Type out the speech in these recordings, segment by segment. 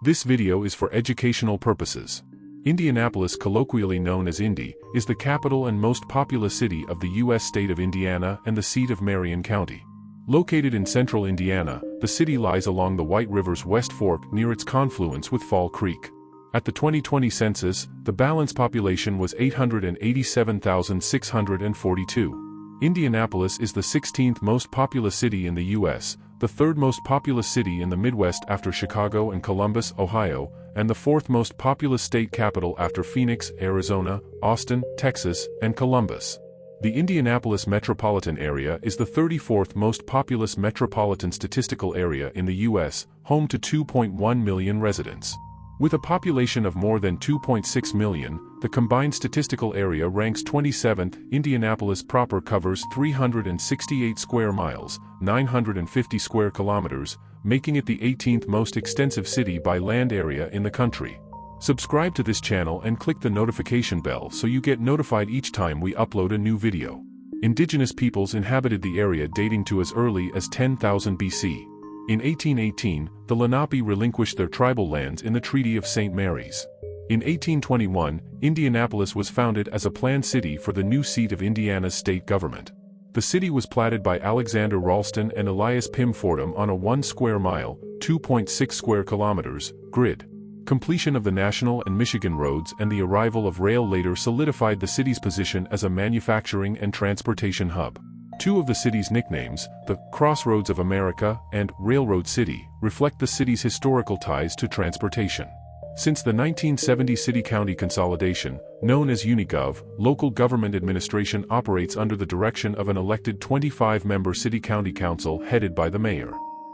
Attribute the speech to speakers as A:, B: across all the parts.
A: This video is for educational purposes. Indianapolis, colloquially known as Indy, is the capital and most populous city of the U.S. state of Indiana and the seat of Marion County. Located in central Indiana, the city lies along the White River's West Fork near its confluence with Fall Creek. At the 2020 census, the balanced population was 887,642. Indianapolis is the 16th most populous city in the U.S., the third most populous city in the Midwest after Chicago and Columbus, Ohio, and the fourth most populous state capital after Phoenix, Arizona, Austin, Texas, and Columbus. The Indianapolis metropolitan area is the 34th most populous metropolitan statistical area in the U.S., home to 2.1 million residents. With a population of more than 2.6 million, the combined statistical area ranks 27th. Indianapolis proper covers 368 square miles, 950 square kilometers, making it the 18th most extensive city by land area in the country. Subscribe to this channel and click the notification bell so you get notified each time we upload a new video. Indigenous peoples inhabited the area dating to as early as 10,000 BC. In 1818, the Lenape relinquished their tribal lands in the Treaty of St. Mary's. In 1821, Indianapolis was founded as a planned city for the new seat of Indiana's state government. The city was platted by Alexander Ralston and Elias Pym Fordham on a 1 square mile, 2.6 square kilometers, grid. Completion of the National and Michigan roads and the arrival of rail later solidified the city's position as a manufacturing and transportation hub. Two of the city's nicknames, the Crossroads of America and Railroad City, reflect the city's historical ties to transportation. Since the 1970 city-county consolidation, known as UniGov, local government administration operates under the direction of an elected 25-member city-county council headed by the mayor.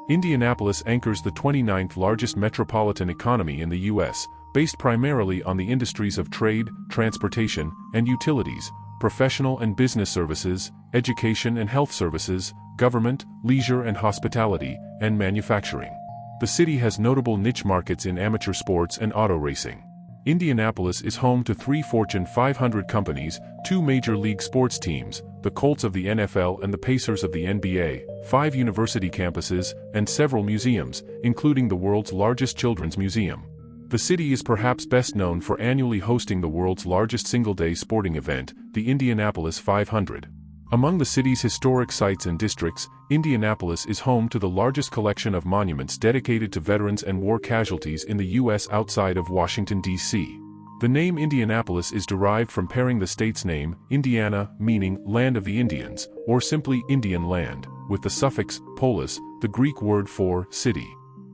A: Indianapolis anchors the 29th largest metropolitan economy in the U.S., based primarily on the industries of trade, transportation, and utilities, professional and business services, education and health services, government, leisure and hospitality, and manufacturing. The city has notable niche markets in amateur sports and auto racing. Indianapolis is home to 3 Fortune 500 companies, 2 major league sports teams, the Colts of the NFL and the Pacers of the NBA, 5 university campuses, and several museums, including the world's largest children's museum. The city is perhaps best known for annually hosting the world's largest single-day sporting event, the Indianapolis 500. Among the city's historic sites and districts, Indianapolis is home to the largest collection of monuments dedicated to veterans and war casualties in the U.S. outside of Washington, D.C. The name Indianapolis is derived from pairing the state's name, Indiana, meaning land of the Indians, or simply Indian land, with the suffix polis, the Greek word for city.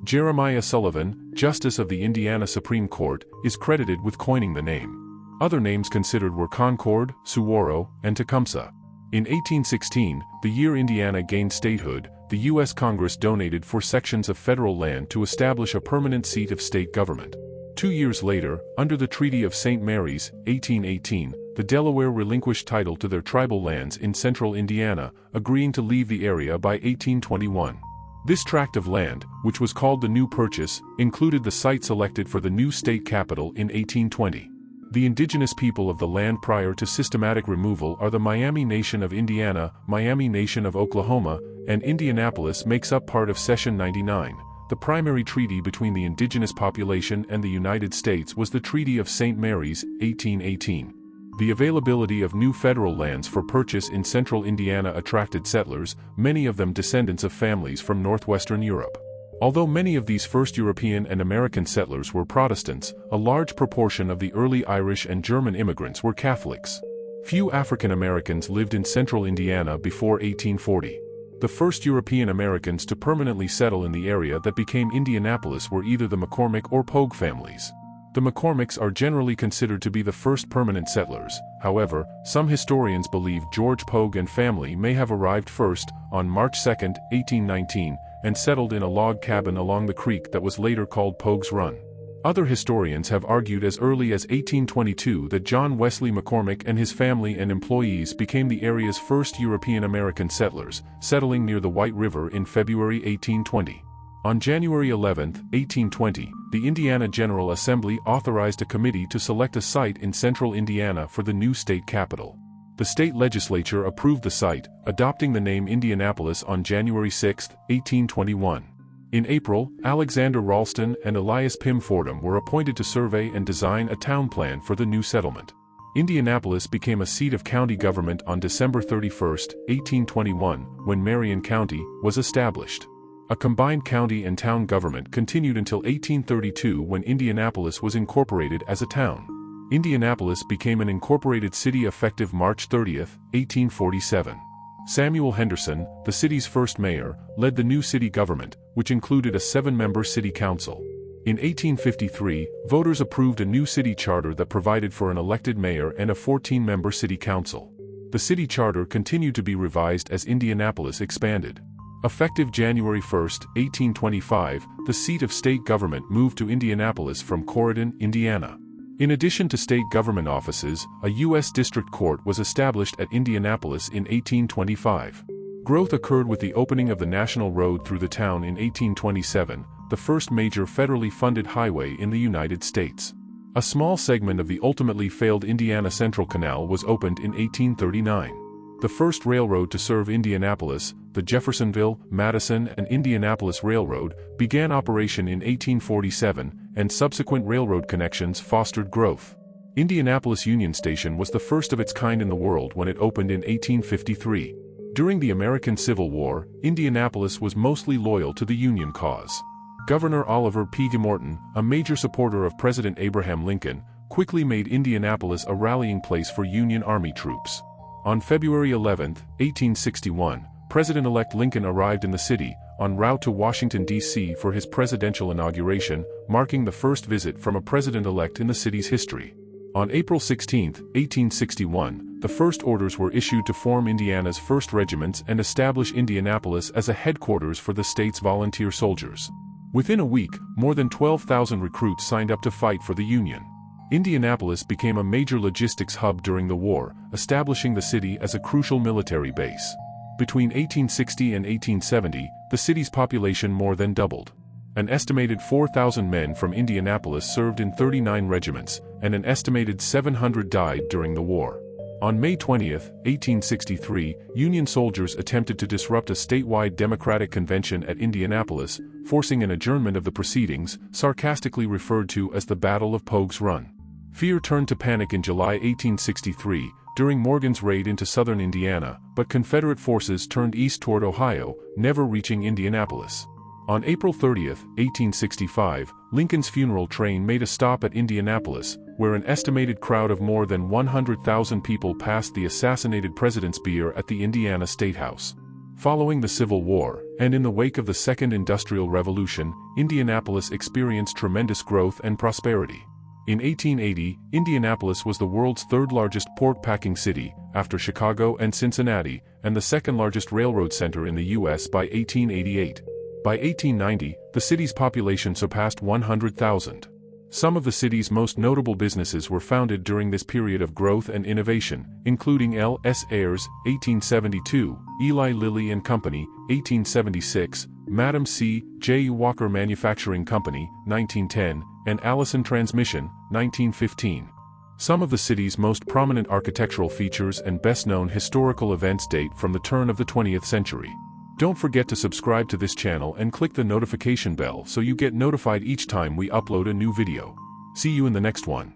A: Jeremiah Sullivan, Justice of the Indiana Supreme Court, is credited with coining the name. Other names considered were Concord, Saguaro, and Tecumseh. In 1816, the year Indiana gained statehood, the U.S. Congress donated 4 sections of federal land to establish a permanent seat of state government. 2 years later, under the Treaty of St. Mary's, 1818, the Delaware relinquished title to their tribal lands in central Indiana, agreeing to leave the area by 1821. This tract of land, which was called the New Purchase, included the site selected for the new state capital in 1820. The indigenous people of the land prior to systematic removal are the Miami Nation of Indiana, Miami Nation of Oklahoma, and Indianapolis makes up part of Session 99. The primary treaty between the indigenous population and the United States was the Treaty of St. Mary's, 1818. The availability of new federal lands for purchase in central Indiana attracted settlers, many of them descendants of families from northwestern Europe. Although many of these first European and American settlers were Protestants, a large proportion of the early Irish and German immigrants were Catholics. Few African Americans lived in central Indiana before 1840. The first European Americans to permanently settle in the area that became Indianapolis were either the McCormick or Pogue families. The McCormicks are generally considered to be the first permanent settlers. However, some historians believe George Pogue and family may have arrived first, on March 2, 1819, and settled in a log cabin along the creek that was later called Pogue's Run. Other historians have argued as early as 1822 that John Wesley McCormick and his family and employees became the area's first European American settlers, settling near the White River in February 1820. On January 11, 1820, the Indiana General Assembly authorized a committee to select a site in central Indiana for the new state capital. The state legislature approved the site, adopting the name Indianapolis on January 6, 1821. In April, Alexander Ralston and Elias Pym Fordham were appointed to survey and design a town plan for the new settlement. Indianapolis became a seat of county government on December 31, 1821, when Marion County was established. A combined county and town government continued until 1832 when Indianapolis was incorporated as a town. Indianapolis became an incorporated city effective March 30, 1847. Samuel Henderson, the city's first mayor, led the new city government, which included a 7-member city council. In 1853, voters approved a new city charter that provided for an elected mayor and a 14-member city council. The city charter continued to be revised as Indianapolis expanded. Effective January 1, 1825, the seat of state government moved to Indianapolis from Corydon, Indiana. In addition to state government offices, a U.S. District Court was established at Indianapolis in 1825. Growth occurred with the opening of the National Road through the town in 1827, the first major federally funded highway in the United States. A small segment of the ultimately failed Indiana Central Canal was opened in 1839. The first railroad to serve Indianapolis, the Jeffersonville, Madison and Indianapolis Railroad, began operation in 1847, and subsequent railroad connections fostered growth. Indianapolis Union Station was the first of its kind in the world when it opened in 1853. During the American Civil War, Indianapolis was mostly loyal to the Union cause. Governor Oliver P. Morton, a major supporter of President Abraham Lincoln, quickly made Indianapolis a rallying place for Union Army troops. On February 11, 1861, President-elect Lincoln arrived in the city, en route to Washington, D.C. for his presidential inauguration, marking the first visit from a president-elect in the city's history. On April 16, 1861, the first orders were issued to form Indiana's 1st regiments and establish Indianapolis as a headquarters for the state's volunteer soldiers. Within a week, more than 12,000 recruits signed up to fight for the Union. Indianapolis became a major logistics hub during the war, establishing the city as a crucial military base. Between 1860 and 1870, the city's population more than doubled. An estimated 4,000 men from Indianapolis served in 39 regiments, and an estimated 700 died during the war. On May 20, 1863, Union soldiers attempted to disrupt a statewide Democratic convention at Indianapolis, forcing an adjournment of the proceedings, sarcastically referred to as the Battle of Pogue's Run. Fear turned to panic in July 1863, during Morgan's raid into southern Indiana, but Confederate forces turned east toward Ohio, never reaching Indianapolis. On April 30, 1865, Lincoln's funeral train made a stop at Indianapolis, where an estimated crowd of more than 100,000 people passed the assassinated president's bier at the Indiana State House. Following the Civil War, and in the wake of the Second Industrial Revolution, Indianapolis experienced tremendous growth and prosperity. In 1880, Indianapolis was the world's 3rd largest pork-packing city, after Chicago and Cincinnati, and the 2nd largest railroad center in the U.S. by 1888. By 1890, the city's population surpassed 100,000. Some of the city's most notable businesses were founded during this period of growth and innovation, including L. S. Ayres, 1872, Eli Lilly and Company, 1876, Madam C. J. Walker Manufacturing Company, 1910, and Allison Transmission, 1915. Some of the city's most prominent architectural features and best-known historical events date from the turn of the 20th century. Don't forget to subscribe to this channel and click the notification bell so you get notified each time we upload a new video. See you in the next one.